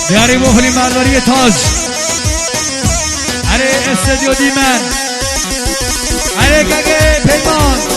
بیاری بخوریم برداری تاج. اره استودیو دیمن، اره گگه پیمان.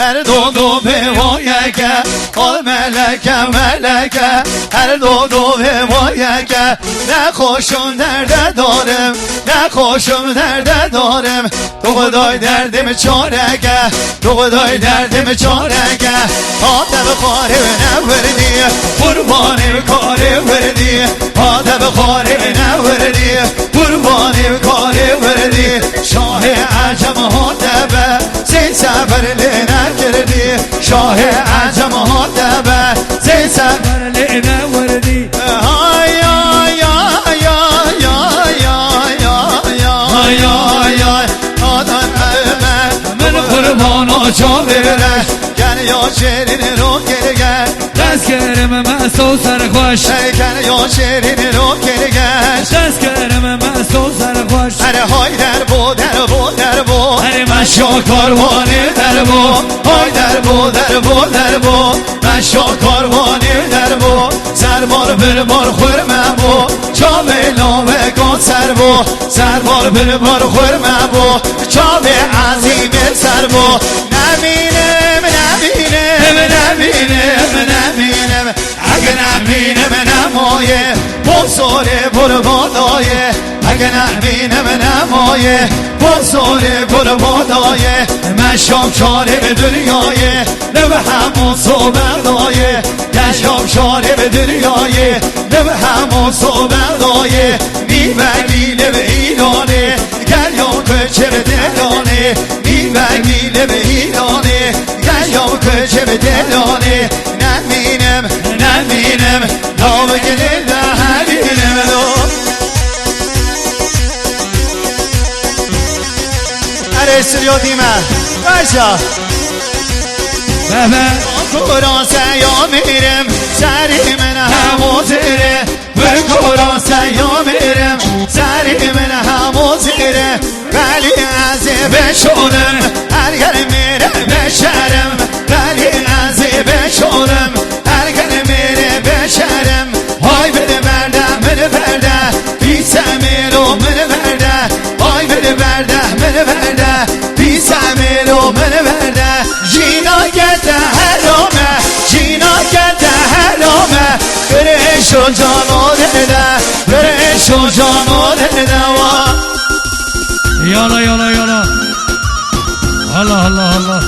Her doğdu bevayeke Al meleke meleke Her doğdu bevayeke Ne koşum derde darım Ne koşum derde darım Doğuday derdimi çareke Doğuday derdimi çareke Adem karevine verdi Kurbanım kare verdi Adem karevine verdi Kurbanım kare verdi Şah-ı Acem Hadebe Zeyn seferliğine girdi Şah-ı Acem Hadebe Zeyn seferliğine verdi Ay ay ay ay ay ay ay ay ay Adam Ömer Ben kurbanı çavire Gel ya şerini ruh geri gel Tezkerime mesto serhoş Gel ya şerini ruh geri gel Tezkerime mesto serhoş Her hayder bu der bu der bu Her Meşo karvanı der bu Hay der bu der bu der bu Meşo karvanı der bu Servar bir bar xurme bu Çavela ve konser bu Servar bir bar xurme bu Çave azime ser bu Neminim neminim neminim neminim Eğer neminim nemoye Bu sore burbadayı Eğer neminim nemoye Bu sore burbadayı Meşam şarib dünyayı Ne ve hamon soberdayı Meşam şarib dünyayı Ne ve hamon soberdayı Nivegiyle ve ilanı Gel yok köçebe delani Nivegiyle ve ilanı Gel yok köçebe delani Neminim neminim Dav gelir de her ilim Estudyo Dimen Başla Bebe Kur'an sen yamirim Serimin hamuziri Bir Kur'an sen yamirim Serimin hamuziri Veli azi beşolim Her gelmire beşerim Veli azi beşolim Her gelmire beşerim Hay beni verde beni verde Bilsemir o beni verde Hay beni verde beni verde Bilsemir o beni verde Jina gelde helome Jina gelde helome Güneş o can o dede Güneş o can o dede Yala yala yala Allah Allah Allah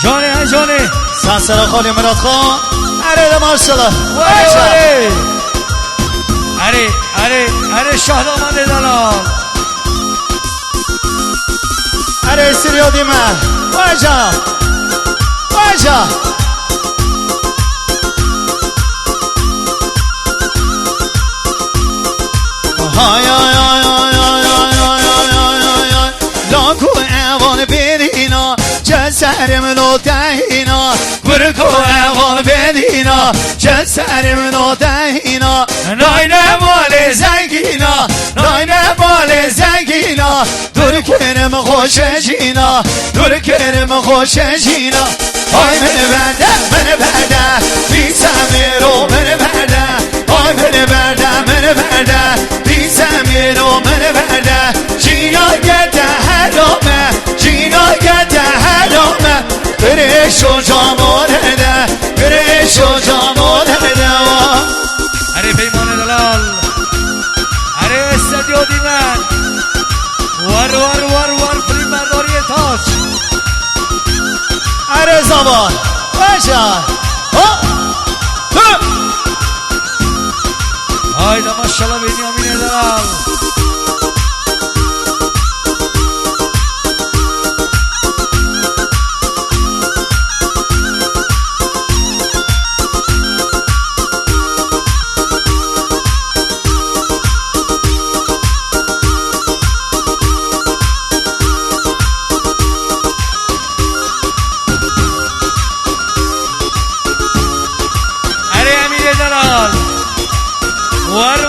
Johnny Johnny Sansara خالی مراد خان اره ماشالله اره شاهدامند دلال اره استودیو دیمن واجا واجا های های های های های های های لاکو اوان بیرینا جسرم نو دهینا برکو اوان بیرینا جسرم نو دهینا ناینه مال زنگینا ناینه مال زنگینا دور کرم خوش جینا دور کرم خوش جینا های من برده بی سمیرو من برده های من برده بی سمیرو من برده جینا گده هرامه جینا گده هرامه برش و جامانه ده برش و جامانه ده اره پیمان دلال اره استودیو دیمن ور ور ور ور فیلم برداری تاج اره زبان باشا hayda maşallah Benyamin Dəlal ور